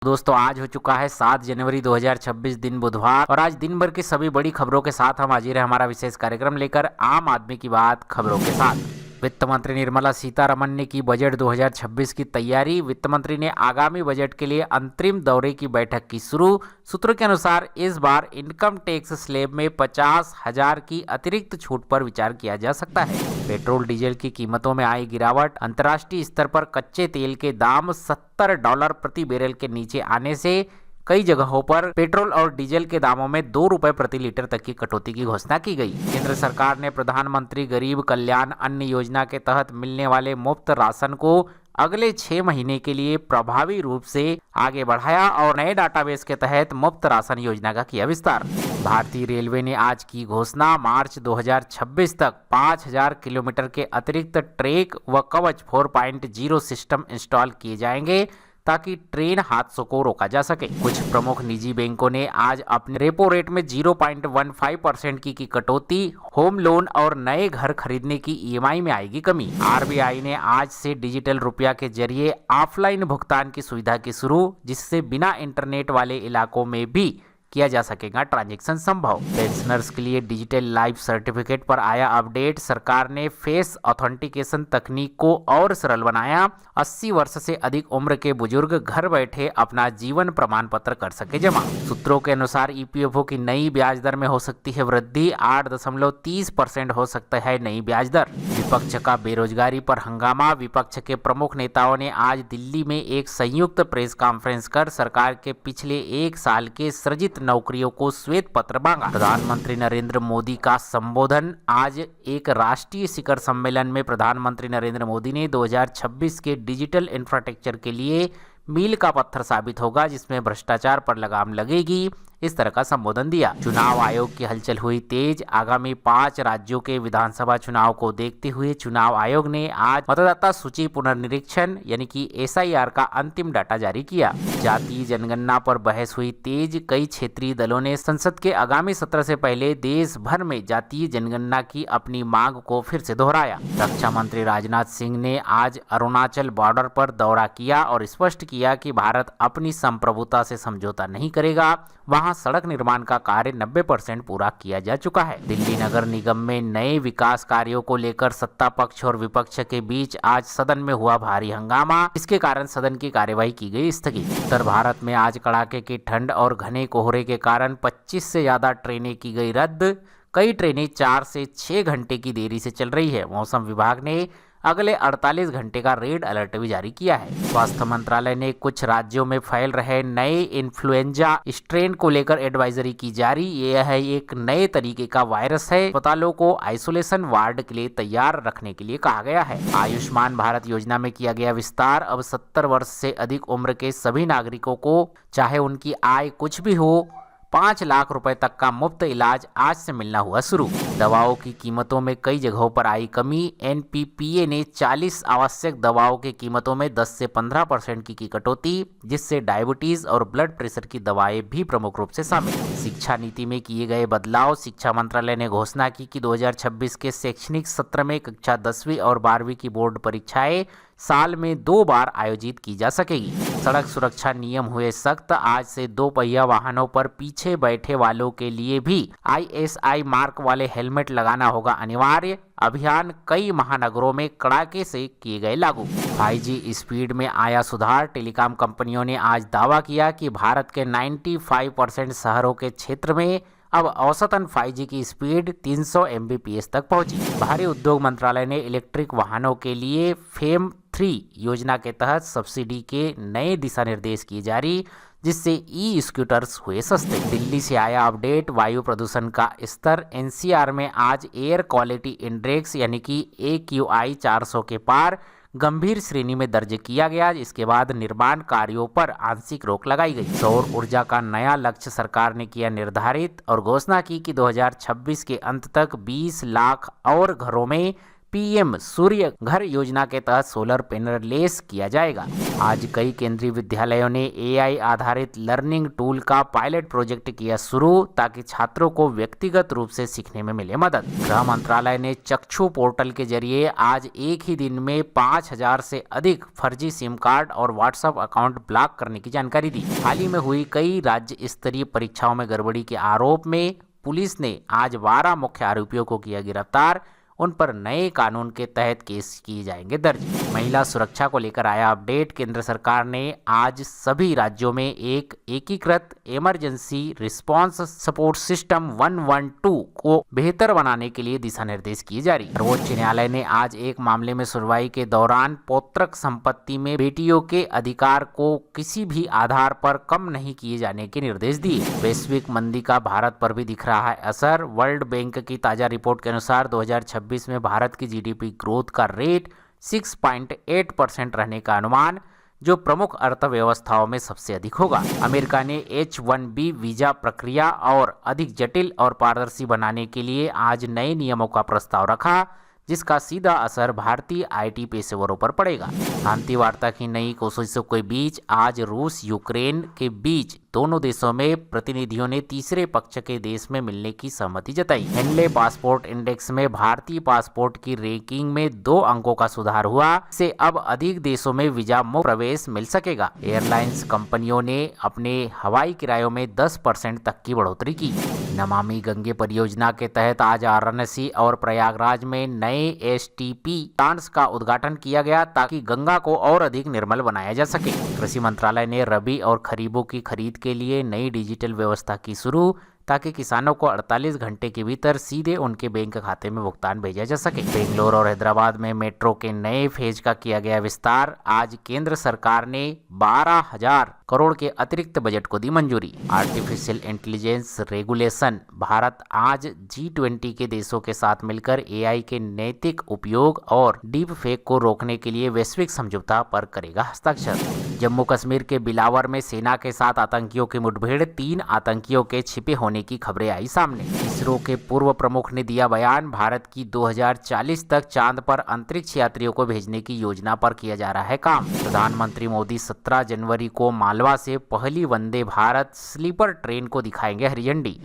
दोस्तों आज हो चुका है 7 जनवरी 2026 दिन बुधवार और आज दिन भर की सभी बड़ी खबरों के साथ हम हाजिर हैं हमारा विशेष कार्यक्रम लेकर आम आदमी की बात खबरों के साथ। वित्त मंत्री निर्मला सीतारमण ने की बजट 2026 की तैयारी। वित्त मंत्री ने आगामी बजट के लिए अंतरिम दौरे की बैठक की शुरू। सूत्रों के अनुसार इस बार इनकम टैक्स स्लैब में 50,000 की अतिरिक्त छूट पर विचार किया जा सकता है। पेट्रोल डीजल की कीमतों में आई गिरावट। अंतर्राष्ट्रीय स्तर पर कच्चे तेल के दाम $70 प्रति बैरल के नीचे आने से कई जगहों पर पेट्रोल और डीजल के दामों में ₹2 प्रति लीटर तक की कटौती की घोषणा की गई। केंद्र सरकार ने प्रधानमंत्री गरीब कल्याण अन्न योजना के तहत मिलने वाले मुफ्त राशन को अगले 6 महीने के लिए प्रभावी रूप से आगे बढ़ाया और नए डाटाबेस के तहत मुफ्त राशन योजना का किया विस्तार। भारतीय रेलवे ने आज की घोषणा, मार्च 2026 तक 5,000 किलोमीटर के अतिरिक्त ट्रैक व कवच 4.0 सिस्टम इंस्टॉल किए जाएंगे ताकि ट्रेन हादसों को रोका जा सके। कुछ प्रमुख निजी बैंकों ने आज अपने रेपो रेट में 0.15% की कटौती। होम लोन और नए घर खरीदने की ईएमआई में आएगी कमी। आरबीआई ने आज से डिजिटल रुपया के जरिए ऑफलाइन भुगतान की सुविधा की शुरू, जिससे बिना इंटरनेट वाले इलाकों में भी किया जा सकेगा ट्रांजैक्शन संभव। पेंशनर्स के लिए डिजिटल लाइफ सर्टिफिकेट पर आया अपडेट। सरकार ने फेस ऑथेंटिकेशन तकनीक को और सरल बनाया। 80 वर्ष से अधिक उम्र के बुजुर्ग घर बैठे अपना जीवन प्रमाण पत्र कर सके जमा। सूत्रों के अनुसार ईपीएफओ की नई ब्याज दर में हो सकती है वृद्धि। 8.30% हो सकता है नई ब्याज दर। विपक्ष का बेरोजगारी पर हंगामा। विपक्ष के प्रमुख नेताओं ने आज दिल्ली में एक संयुक्त प्रेस कॉन्फ्रेंस कर सरकार के पिछले 1 साल के सृजित नौकरियों को श्वेत पत्र मांगा। प्रधानमंत्री नरेंद्र मोदी का संबोधन। आज एक राष्ट्रीय शिखर सम्मेलन में प्रधानमंत्री नरेंद्र मोदी ने 2026 के डिजिटल इंफ्रास्ट्रक्चर के लिए मील का पत्थर साबित होगा, जिसमें भ्रष्टाचार पर लगाम लगेगी, इस तरह का संबोधन दिया। चुनाव आयोग की हलचल हुई तेज। आगामी 5 राज्यों के विधानसभा चुनाव को देखते हुए चुनाव आयोग ने आज मतदाता सूची पुनर्निरीक्षण यानी कि एसआईआर का अंतिम डाटा जारी किया। जातीय जनगणना पर बहस हुई तेज। कई क्षेत्रीय दलों ने संसद के आगामी सत्र से पहले देश भर में जातीय जनगणना की अपनी मांग को फिर से दोहराया। रक्षा मंत्री राजनाथ सिंह ने आज अरुणाचल बॉर्डर पर दौरा किया और स्पष्ट किया कि भारत अपनी संप्रभुता से समझौता नहीं करेगा। वहां सड़क निर्माण का कार्य 90% पूरा किया जा चुका है। दिल्ली नगर निगम में नए विकास कार्यों को लेकर सत्ता पक्ष और विपक्ष के बीच आज सदन में हुआ भारी हंगामा। इसके कारण सदन की कार्यवाही की गई स्थगित। उत्तर भारत में आज कड़ाके की ठंड और घने कोहरे के कारण 25 से ज्यादा ट्रेनें की गई रद्द। कई ट्रेनें 4 से 6 घंटे की देरी से चल रही है। मौसम विभाग ने अगले 48 घंटे का रेड अलर्ट भी जारी किया है। स्वास्थ्य मंत्रालय ने कुछ राज्यों में फैल रहे नए इन्फ्लुएंजा स्ट्रेन को लेकर एडवाइजरी की जारी। यह है एक नए तरीके का वायरस है। अस्पतालों को आइसोलेशन वार्ड के लिए तैयार रखने के लिए कहा गया है। आयुष्मान भारत योजना में किया गया विस्तार। अब 70 वर्ष से अधिक उम्र के सभी नागरिकों को, चाहे उनकी आय कुछ भी हो, 5 लाख रुपए तक का मुफ्त इलाज आज से मिलना हुआ शुरू। दवाओं की कीमतों में कई जगहों पर आई कमी। एनपीपीए ने 40 आवश्यक दवाओं की कीमतों में 10 से 15% की कटौती, जिससे डायबिटीज और ब्लड प्रेशर की दवाएं भी प्रमुख रूप से शामिल। शिक्षा नीति में किए गए बदलाव। शिक्षा मंत्रालय ने घोषणा की कि 2026 के शैक्षणिक सत्र में कक्षा 10वीं और 12वीं की बोर्ड परीक्षाएं साल में 2 बार आयोजित की जा सकेगी। सड़क सुरक्षा नियम हुए सख्त। आज से 2 पहिया वाहनों पर पीछे बैठे वालों के लिए भी आईएसआई मार्क वाले हेलमेट लगाना होगा अनिवार्य। अभियान कई महानगरों में कड़ाके से किए गए लागू। 5G स्पीड में आया सुधार। टेलीकॉम कंपनियों ने आज दावा किया कि भारत के 95% शहरों के क्षेत्र में अब औसतन 5G की स्पीड 300 Mbps तक पहुंची। भारी उद्योग मंत्रालय ने इलेक्ट्रिक वाहनों के लिए फेम 3 योजना के तहत सब्सिडी के नए दिशा निर्देश किए जारी, जिससे ई स्कूटर्स हुए सस्ते। दिल्ली से आया अपडेट। वायु प्रदूषण का स्तर। एनसीआर में आज एयर क्वालिटी इंडेक्स यानी कि AQI 400 के पार गंभीर श्रेणी में दर्ज किया गया। इसके बाद निर्माण कार्यों पर आंशिक रोक लगाई गई। सौर ऊर्जा का नया लक्ष्य सरकार ने किया निर्धारित और घोषणा की कि 2026 के अंत तक 20 लाख और घरों में पीएम सूर्य घर योजना के तहत सोलर पैनल लेस किया जाएगा। आज कई केंद्रीय विद्यालयों ने एआई आधारित लर्निंग टूल का पायलट प्रोजेक्ट किया शुरू, ताकि छात्रों को व्यक्तिगत रूप से सीखने में मिले मदद। गृह मंत्रालय ने चक्षु पोर्टल के जरिए आज एक ही दिन में 5000 से अधिक फर्जी सिम कार्ड और व्हाट्सएप अकाउंट ब्लॉक करने की जानकारी दी। हाल ही में हुई कई राज्य स्तरीय परीक्षाओं में गड़बड़ी के आरोप में पुलिस ने आज 12 मुख्य आरोपियों को किया गिरफ्तार। उन पर नए कानून के तहत केस किए जाएंगे दर्ज। महिला सुरक्षा को लेकर आया अपडेट। केंद्र सरकार ने आज सभी राज्यों में एक एकीकृत इमरजेंसी रिस्पांस सपोर्ट सिस्टम 112 को बेहतर बनाने के लिए दिशा निर्देश किए जारी। सर्वोच्च न्यायालय ने आज एक मामले में सुनवाई के दौरान पौत्रक संपत्ति में बेटियों के अधिकार को किसी भी आधार पर कम नहीं किए जाने के निर्देश दिए। वैश्विक मंदी का भारत पर भी दिख रहा है असर। वर्ल्ड बैंक की ताजा रिपोर्ट के अनुसार 2026 में भारत की जीडीपी ग्रोथ का रेट 6.8% रहने का अनुमान, जो प्रमुख अर्थव्यवस्थाओं में सबसे अधिक होगा। अमेरिका ने H-1B वीजा प्रक्रिया और अधिक जटिल और पारदर्शी बनाने के लिए आज नए नियमों का प्रस्ताव रखा, जिसका सीधा असर भारतीय आईटी पेशेवरों पर पड़ेगा। शांति वार्ता की नई कोशिशों के बीच आज रूस यूक्रेन के बीच दोनों देशों में प्रतिनिधियों ने तीसरे पक्ष के देश में मिलने की सहमति जताई। हेनले पासपोर्ट इंडेक्स में भारतीय पासपोर्ट की रैंकिंग में 2 अंकों का सुधार हुआ। इससे अब अधिक देशों में वीजा मुक्त प्रवेश मिल सकेगा। एयरलाइंस कंपनियों ने अपने हवाई किरायों में 10% तक की बढ़ोतरी की। नमामि गंगे परियोजना के तहत आज वाराणसी और प्रयागराज में नए एसटीपी प्लांट्स का उद्घाटन किया गया, ताकि गंगा को और अधिक निर्मल बनाया जा सके। कृषि मंत्रालय ने रबी और खरीफों की खरीद के लिए नई डिजिटल व्यवस्था की शुरू, ताकि किसानों को 48 घंटे के भीतर सीधे उनके बैंक खाते में भुगतान भेजा जा सके। बेंगलोर और हैदराबाद में मेट्रो के नए फेज का किया गया विस्तार। आज केंद्र सरकार ने 12,000 करोड़ के अतिरिक्त बजट को दी मंजूरी। Artificial intelligence regulation. भारत आज G20 के देशों के साथ मिलकर एआई के नैतिक उपयोग और डीप फेक को रोकने के लिए वैश्विक समझौता पर करेगा हस्ताक्षर। जम्मू कश्मीर के बिलावर में सेना के साथ आतंकियों की मुठभेड़, 3 आतंकियों के छिपे होने की खबरें आई सामने। इसरो के पूर्व प्रमुख ने दिया बयान। भारत की 2040 तक चांद पर अंतरिक्ष यात्रियों को भेजने की योजना पर किया जा रहा है काम। प्रधानमंत्री मोदी 17 जनवरी को मालवा से पहली वंदे भारत स्लीपर ट्रेन को दिखाएंगे हरी झंडी।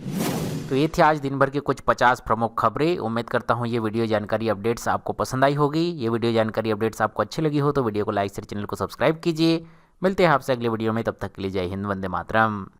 तो ये थी आज दिन भर की कुछ 50 प्रमुख खबरें। उम्मीद करता हूँ ये वीडियो जानकारी अपडेट्स आपको पसंद आई होगी। ये वीडियो जानकारी अपडेट्स आपको अच्छी लगी हो तो वीडियो को लाइक शेयर, चैनल को सब्सक्राइब कीजिए। मिलते हैं आपसे अगले वीडियो में, तब तक के लिए जय हिंद, वंदे मातरम।